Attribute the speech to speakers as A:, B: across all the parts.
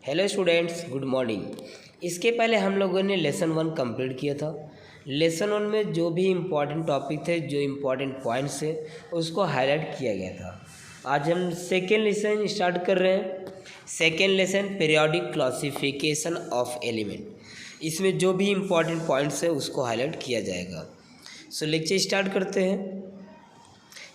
A: Hello students, good morning. इसके पहले हम लोगों ने लेसन 1 कंप्लीट किया था। लेसन 1 में जो भी इम्पोर्टेंट टॉपिक थे, जो इम्पोर्टेंट पॉइंट्स थे, उसको हाईलाइट किया गया था। आज हम सेकेंड लेसन स्टार्ट कर रहे हैं। Second lesson periodic classification of element. इसमें जो भी इम्पोर्टेंट पॉइंट्स है उसको हाईलाइट किया जाएगा। सो लेक्चर स्टार्ट करते हैं।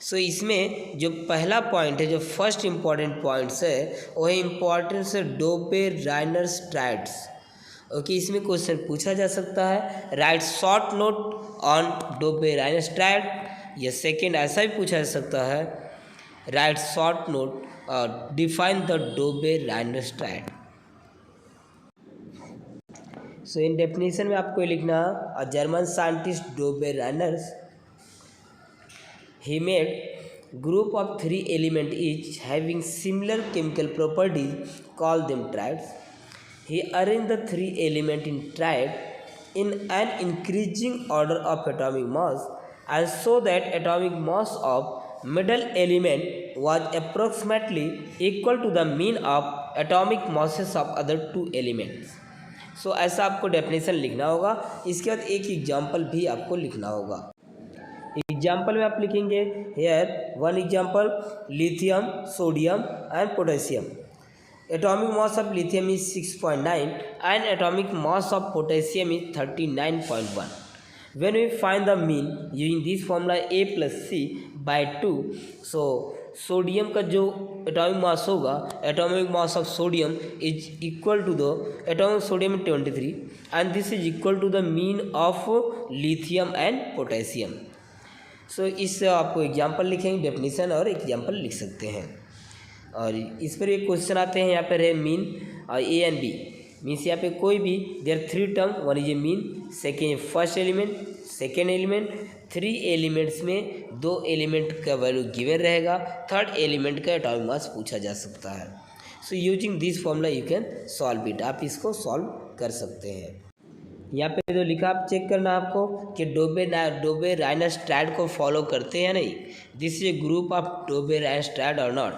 A: सो इसमें जो पहला पॉइंट है, जो फर्स्ट इम्पॉर्टेंट पॉइंट्स है, वो है इम्पॉर्टेंस डोबे-राइनर-स्ट्रैट्स। ओके, इसमें क्वेश्चन पूछा जा सकता है, write short note on Dobereiner's triad, या सेकेंड ऐसा भी पूछा जा सकता है, write short note define the Dobereiner's triad. So in definition में आपको लिखना, a German scientist Dobereiner's, he made group of 3 element each having similar chemical properties, call them triads. He arranged the 3 element in triad in an increasing order of atomic mass, and so that atomic mass of middle element was approximately equal to the mean of atomic masses of other 2 elements. So ऐसा आपको definition लिखना होगा। इसके बाद एक example भी आपको लिखना होगा। एग्जाम्पल में आप लिखेंगे, here one example, lithium, sodium and potassium. Atomic mass of lithium is 6.9 and atomic mass of potassium is 39.1। When we find the mean using this formula A+C/2, so sodium का जो atomic mass होगा, atomic mass of sodium is equal to the atomic sodium 23 and this is equal to the mean of lithium and potassium. So इस आपको example लिखेंगे, definition और example लिख सकते हैं। और इस पर एक क्वेश्चन आते हैं, यहाँ पर है मीन और ए एंड बी मीन्स यहाँ पे कोई भी there 3 term, one is a mean, second first element, second element, 3 elements में 2 एलिमेंट का वैल्यू गिवन रहेगा, थर्ड एलिमेंट का एटॉमिक मास पूछा जा सकता है। So using this formula you can solve it, आप इसको सॉल्व कर सकते हैं। यहाँ पे जो लिखा आप चेक करना आपको कि डोबे-राइनर-स्ट्रैट को फॉलो करते हैं या नहीं, this is a group of Dobereiner's triad और नॉट।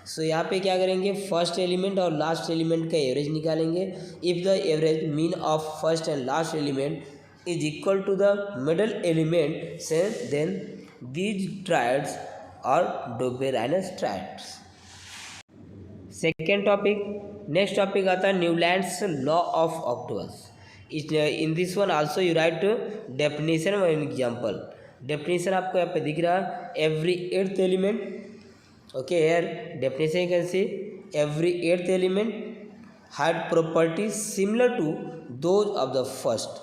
A: सो यहाँ पे क्या करेंगे, फर्स्ट एलिमेंट और लास्ट एलिमेंट का एवरेज निकालेंगे। If the average mean of first and last element is equal to the middle element से, देन दीज ट्रायड्स और Dobereiner's triads. Second topic, next topic आता है Newlands law of octaves. In this one also you write definition और example. Definition आपको यहाँ पे दिख रहा है, every 8th element, okay, here definition you can see every 8th element had properties similar to those of the first.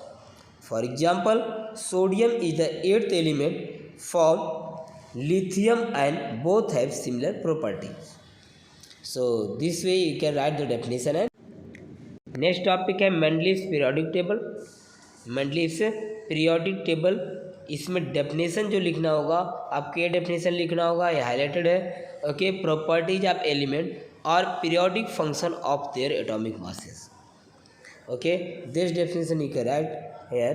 A: For example, sodium is the 8th element from lithium and both have similar properties. So this way you can write the definition and next topic है Mendeleev's periodic table. Mendeleev's periodic table, इसमें definition जो लिखना होगा आपको, ये definition लिखना होगा, ये हाईलाइटेड है। ओके, प्रॉपर्टीज ऑफ एलिमेंट और periodic function of their atomic masses. Okay, this definition you can write here.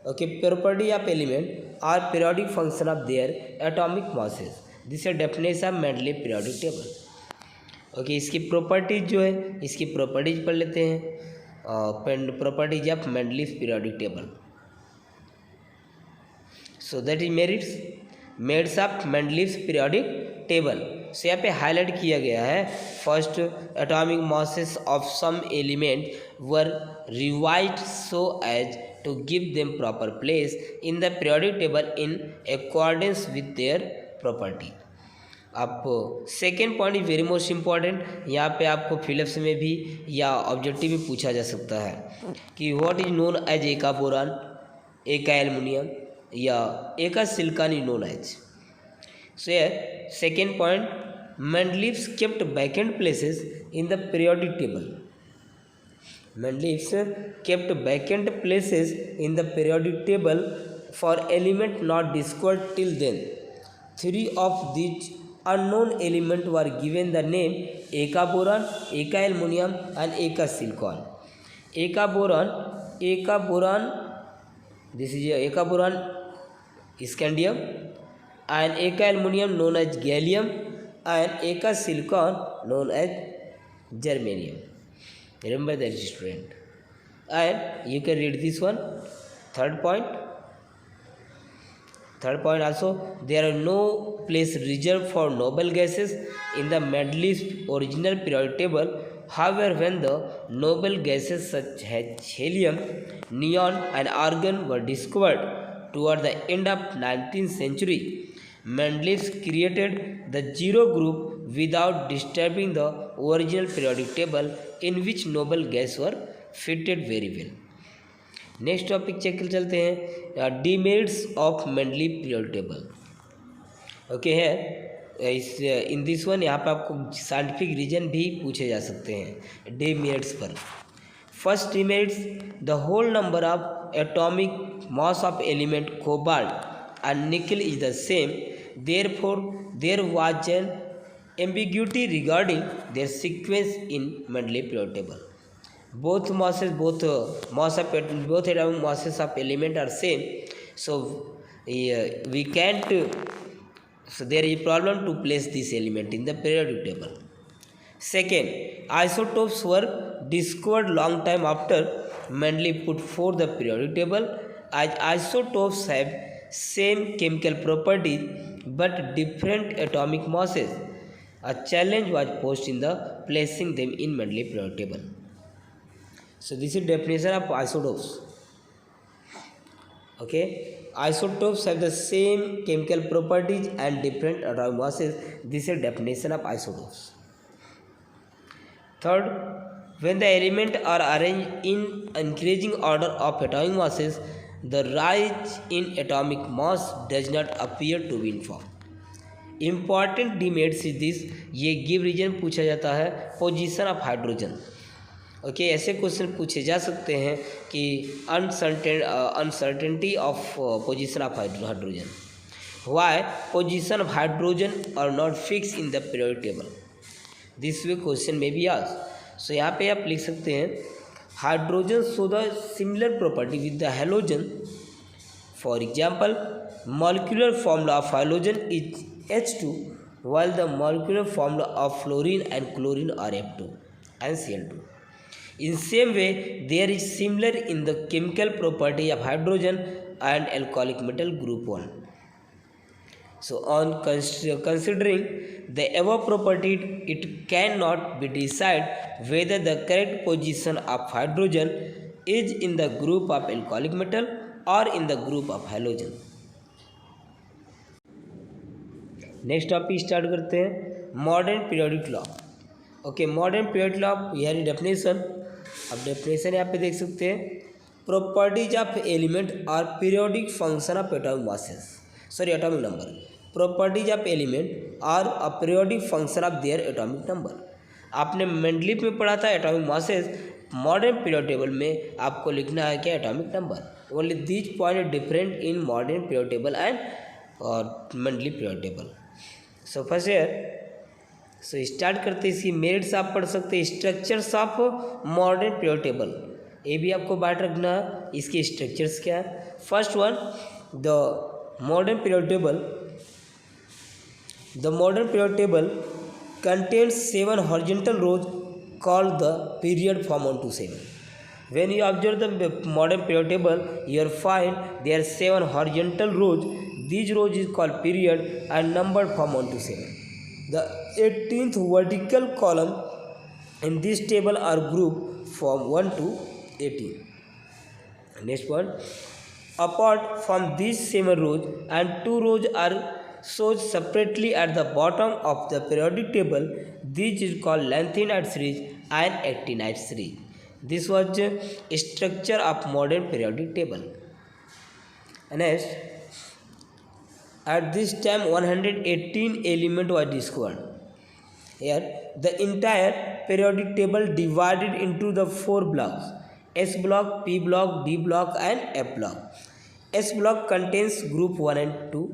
A: Okay, property of element और periodic function of their atomic masses, this is definition of Mendeleev periodic table. Okay, इसकी properties जो है, इसकी properties पढ़ लेते हैं। Properties of Mendeleev periodic table, so that is merits of Mendeleev periodic table. So यहाँ पे हाईलाइट किया गया है, first atomic masses of some element were revised so as to give them proper place in the periodic table in accordance with their property. आप second point is very most important, यहाँ पे आपको Philips में भी या objective में पूछा जा सकता है कि what is known as eka boron, eka aluminium या eka silicon is known as. So second point, Mendeleev's kept vacant places in the periodic table. Mendeleev's kept vacant places in the periodic table for element not discovered till then. 3 of these unknown elements were given the name eka boron, eka aluminum and eka silicon. eka boron, this is eka boron scandium, and eka aluminum known as gallium, and eka silicon known as germanium. Remember that, student. And you can read this one. Third point. Third point also, there are no place reserved for noble gases in the Mendeleev's original periodic table. However, when the noble gases such as helium, neon and argon were discovered toward the end of 19th century, Mendeleev created the zero group without disturbing the original periodic table in which noble gases were fitted very well. Next topic check कर चलते हैं, demerits of Mendeleev periodic table. Okay है इस इन this one यहाँ पे आपको scientific reason भी पूछे जा सकते हैं डीमेरिट्स पर। First demerits, the whole number of atomic mass of element cobalt and nickel is the same, therefore there was an ambiguity regarding their sequence in Mendeleev periodic table. both atomic masses of element are same, so we can't, so there is a problem to place this element in the periodic table. Second, isotopes were discovered long time after Mendeleev put forth the periodic table, as isotopes have same chemical properties but different atomic masses. A challenge was posed in the placing them in Mendeleev periodic table. So this is definition of isotopes. Okay, isotopes have the same chemical properties and different atomic masses. This is definition of isotopes. Third, when the elements are arranged in increasing order of atomic masses, the rise in atomic mass does not appear to be uniform. Important demerits is this, ये give reason पूछा जाता है position of hydrogen. Okay, ऐसे question पूछे जा सकते हैं कि uncertainty of position of hydrogen, why position of hydrogen are not fix in the periodic table, this way question may be asked. So यहाँ पे आप लिख सकते हैं hydrogen show the similar property with the halogen. For example, molecular formula of hydrogen is H2 while the molecular formula of fluorine and chlorine are F2 and Cl2. In same way, there is similar in the chemical property of hydrogen and alcoholic metal group 1. So on considering the above property, it cannot be decided whether the correct position of hydrogen is in the group of alcoholic metal or in the group of halogen. Next topic start करते हैं, modern periodic law. Okay, modern periodic law, यानी definition. अब definition यहाँ पे देख सकते हैं, properties of element और periodic function of atomic masses, sorry atomic number. Properties of element और a periodic function of their atomic number. आपने मेंडलीव में पढ़ा था atomic masses, modern periodic table में आपको लिखना है क्या, atomic number. Only these point different in modern periodic table and और Mendeleev periodic table. So first year, so start करते हैं। इसकी मेरिट्स आप पढ़ सकते हैं, structures of modern periodic table, ये भी आपको बांट रखना है। इसके स्ट्रक्चर्स क्या है? First one, the modern periodic table. The modern periodic table contains 7 horizontal rows called the period from 1 to 7. When you observe the modern periodic table, you will find there are 7 horizontal rows. These rows is called period and numbered from 1 to 7. The 18th vertical column in this table are grouped from 1 to 18. Next one, apart from these 7 rows and 2 rows are shown separately at the bottom of the periodic table. This is called lengthened series and actinide series. This was the structure of modern periodic table. Next, at this time 118 elements were discovered. Here the entire periodic table divided into the 4 blocks: S block, P block, D block and F block. S block contains group 1 and 2.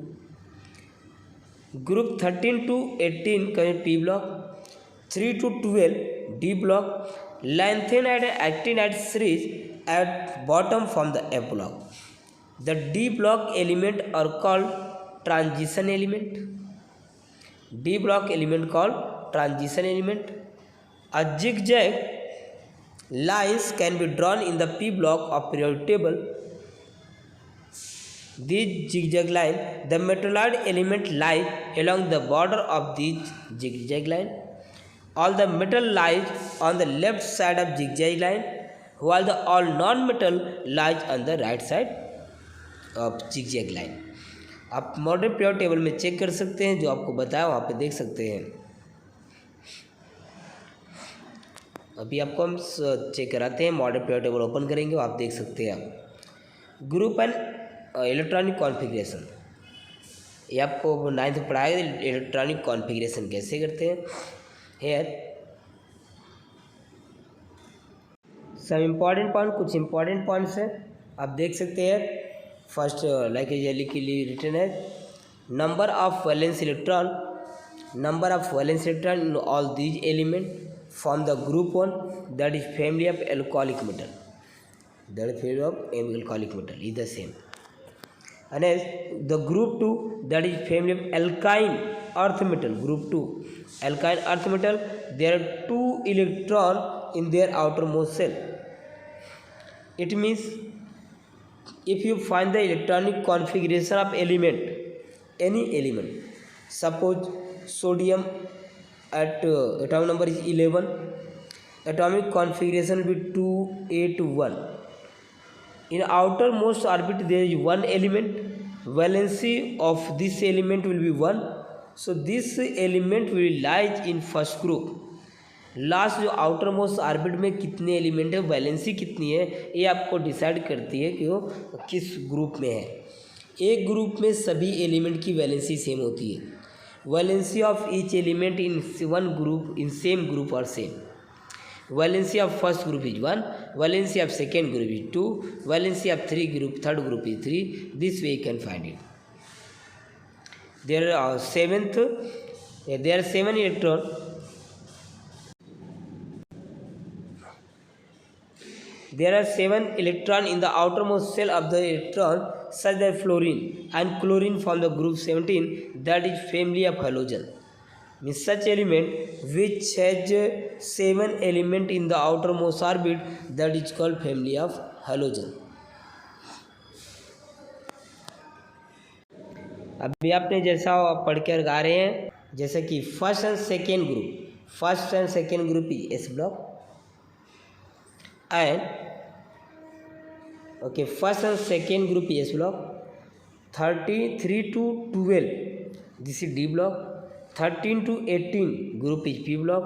A: Group 13 to 18 contains P block, 3 to 12 D block, lengthened and actinide series at bottom from the F block. The D block element are called transition element. D block element called transition element. A zigzag Lines can be drawn in the p block of periodic table. These zigzag line, the metalloid element lies along the border of these zigzag line. All the metal lies on the left side of zigzag line, while the all non-metal lies on the right side of zigzag line. आप modern period table में check कर सकते हैं, जो आपको बताया वहाँ पे देख सकते हैं। अभी आपको हम चेक कराते हैं, मॉडर्न पीरियड टेबल ओपन करेंगे, आप देख सकते हैं। आप ग्रुप एंड इलेक्ट्रॉनिक कॉन्फ़िगरेशन, ये आपको 9th में पढ़ाया गया। इलेक्ट्रॉनिक कॉन्फ़िगरेशन कैसे करते हैं। हेयर सम इम्पॉर्टेंट पॉइंट, कुछ इम्पॉर्टेंट पॉइंट्स हैं, आप देख सकते हैं। फर्स्ट लाइक एली के लिए रिटर्न है number of valence electron, number of valence electron in all these element from the group 1 that is family of alcoholic metal, that is family of alcoholic metal is the same. And as the group 2 that is family of alkyne earth metal, group 2 alkyne earth metal, there are 2 electron in their outermost shell. It means if you find the electronic configuration of element, any element, suppose sodium at atomic number is 11, atomic configuration will be 281. In outermost orbit there is one element, valency of this element will be 1, so this element will lie in first group. Last जो outer most orbit में कितने element है, valency कितनी है, ये आपको decide करती है कि वो किस ग्रुप में है। एक ग्रुप में सभी एलिमेंट की वैलेंसी सेम होती है। Valency of each element in one group in same group और same. Valency of first group is 1, valency of second group is 2, valency of third group is 3. This way you can find it. There are 7 electron. There are 7 electron in the outermost shell of the electron, such as fluorine and chlorine from the group 17, that is family of halogen. Means such element which has 7 element in the outermost orbit, that is called family of halogen. अभी आपने जैसा पढ़ कर गा रहे हैं, जैसे कि first and second group is S block and okay first and second group is S block, 33 to 12 this is D block, 13 to 18 group is P block,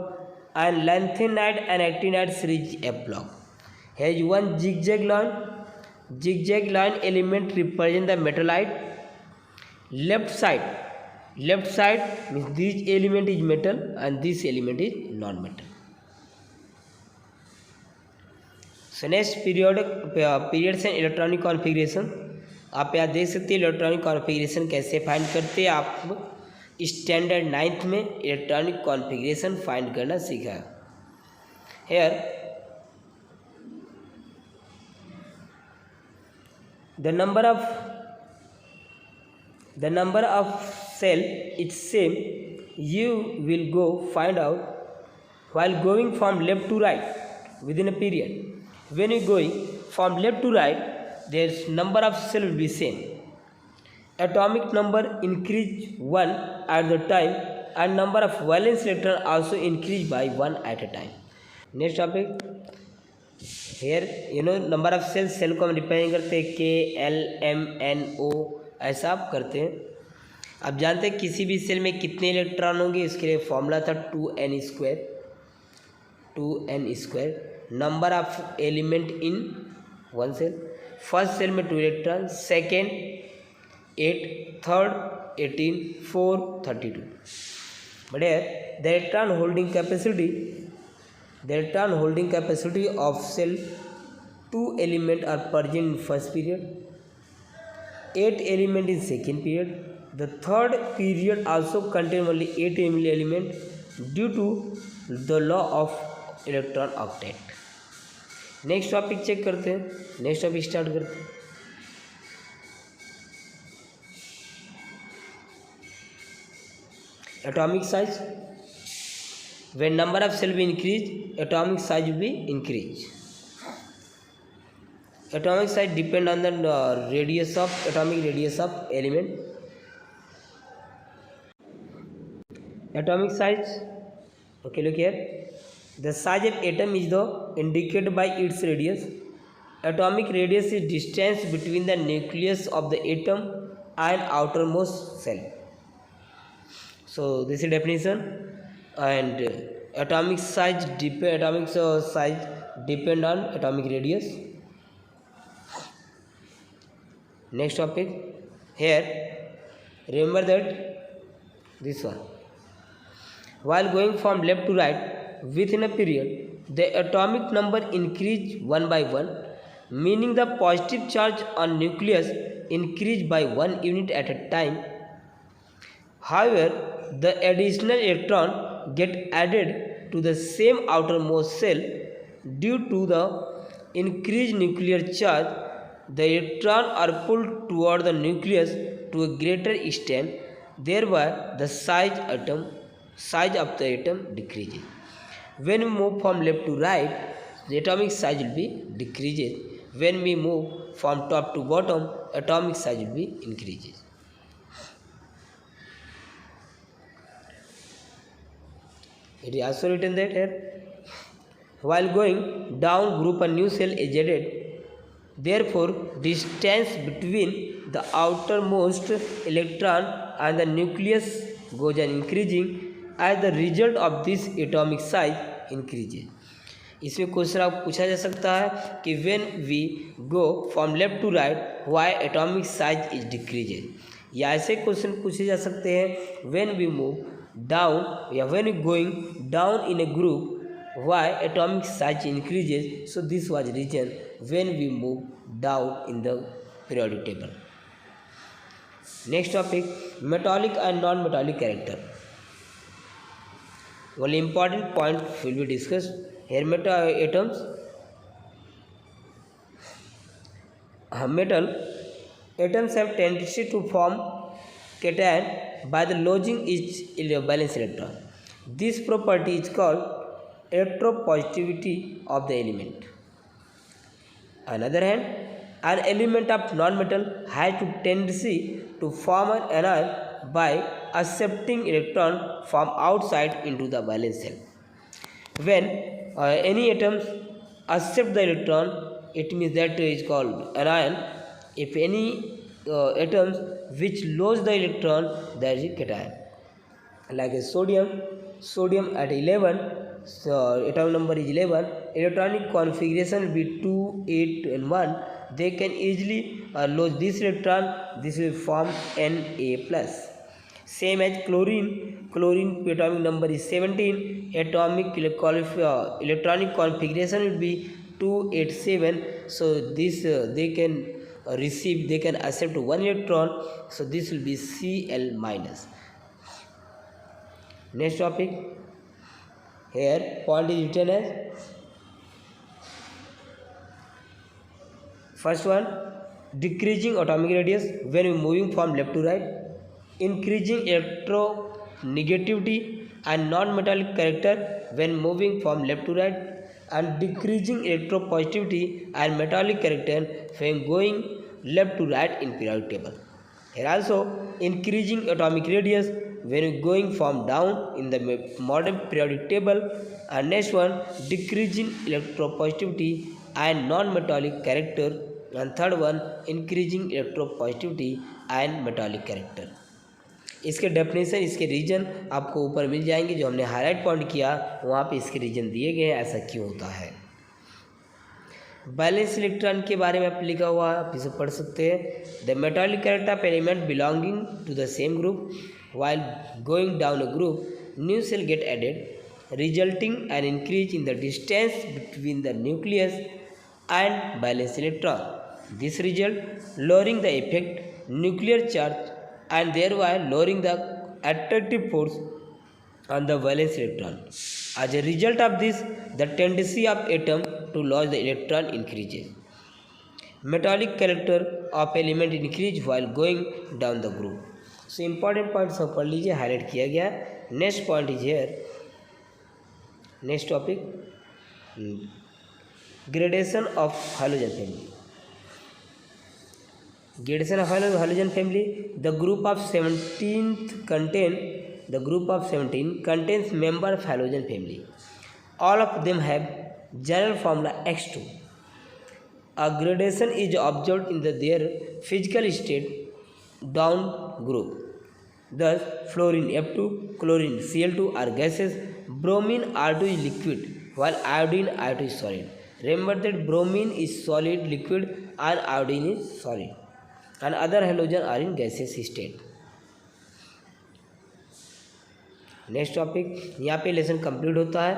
A: and lanthanide and actinide series F block. Has one zigzag line. Zigzag line element represent the metallite. Left side means this element is metal and this element is non-metal. So next periods and electronic configuration. आप यहाँ देख सकते हैं electronic configuration कैसे find करते हैं। आप standard 9th में इलेक्ट्रॉनिक कॉन्फ़िगरेशन फाइंड करना सीखा। Here the number of cell it's same, you will go find out while going from left to right within a period. When you going from left to right, their number of cell will be same. Atomic number increase 1 at the time, and number of valence electron also increase by 1 at a time. Next topic, here number of cells, cell को हम represent करते हैं KLMNO, ऐसा आप करते हैं। अब जानते हैं किसी भी सेल में कितने इलेक्ट्रॉन होंगे, इसके लिए फॉर्मूला था 2n square. Number of element in one cell, first cell में 2 electron, second 8, third 18, fourth 32. But here the electron holding capacity of cell 2 element are present in first period, 8 element in second period. The third period also contain only 8 element due to the law of electron octet. Next topic check करते हैं, next topic start करते हैं। Atomic size, When number of cell will increase, atomic size will be increase. Atomic size depend on the atomic radius of element. Atomic size, okay, look here. The size of atom is indicated by its radius. Atomic radius is distance between the nucleus of the atom and outermost cell. So this is definition. And atomic size depend on atomic radius. Next topic here, remember that this one, while going from left to right within a period, the atomic number increase one by one, meaning the positive charge on nucleus increase by 1 unit at a time. However, the additional electron get added to the same outermost cell. Due to the increased nuclear charge, the electrons are pulled toward the nucleus to a greater extent. Thereby, the size of the atom decreases. When we move from left to right, the atomic size will be decreases. When we move from top to bottom, atomic size will be increases. It is also written that here, while going down group a new cell is added. Therefore, distance between the outermost electron and the nucleus goes on increasing. As the result of this, atomic size increases. इसमें question आप पूछा जा सकता है कि when we go from left to right why atomic size is decreases, या ऐसे question पूछे जा सकते हैं व्हेन वी मूव डाउन या when we going down in a group why atomic size increases. So this was reason when we move down in the periodic table. Next topic, metallic and non-metallic character. Only important point will be discussed here. Atoms, metal atoms have tendency to form cation by the losing each valence electron. This property is called electropositivity of the element. On the other hand, an element of non-metal has a tendency to form an anion by accepting electron from outside into the valence shell. When any atoms accept the electron, it means that is called anion. If any atoms which lose the electron, that is cation. Like a sodium at 11, so atomic number is 11, electronic configuration will be 2, 8 and 1. They can easily lose this electron. This will form Na+. Same as chlorine atomic number is 17, atomic electronic configuration will be 2, 8, 7. So this they can accept 1 electron, so this will be Cl-. Next topic, here point is written as first one, decreasing atomic radius when we moving from left to right, increasing electronegativity and non-metallic character when moving from left to right, and decreasing electropositivity and metallic character when going left to right in periodic table. Here also increasing atomic radius when we going from down in the modern periodic table, and next one, decreasing electropositivity and non-metallic character, and third one, increasing electropositivity and metallic character. इसके definition, इसके reason आपको ऊपर मिल जाएंगे, जो हमने highlight point किया वहाँ पे इसके रीजन दिए गए हैं, ऐसा क्यों होता है। बैलेंस इलेक्ट्रॉन के बारे में आप लिखा हुआ है, आप इसे पढ़ सकते हैं। The metallic character of element belonging to the same group while going down a group, new cell get added, resulting an increase in the distance between the nucleus and valence electron. This result lowering the effect nuclear charge and thereby lowering the attractive force on the valence electron. As a result of this, the tendency of atom to lose the electron increases. Metallic character of element increase while going down the group. So important point सब पढ़ लीजिए, highlight किया गया। Next point is here, next topic, gradation of hydrogen family. Gradation of halogen family. The group of 17 contains member of halogen family. All of them have general formula X2. A gradation is observed in their physical state down group. Thus, fluorine F2, chlorine Cl2 are gases. Bromine R2 is liquid, while iodine I2 is solid. Remember that bromine is solid liquid and iodine is solid, and other halogen are in gaseous state. Next topic, यहाँ पे lesson complete होता है.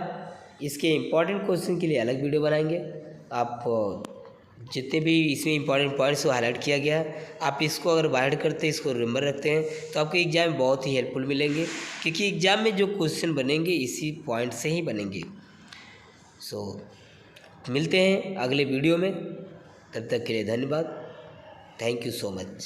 A: इसके important question के लिए अलग video बनाएंगे. आप जितने भी इसमें इम्पॉर्टेंट पॉइंट्स को हाईलाइट किया गया है, आप इसको अगर बाइड करते हैं, इसको रिमेंबर रखते हैं, तो आपको एग्जाम में बहुत ही हेल्पफुल मिलेंगे, क्योंकि एग्जाम में जो क्वेश्चन बनेंगे इसी पॉइंट से ही बनेंगे. सो मिलते हैं अगले वीडियो में. तब तक के लिए धन्यवाद. Thank you so much.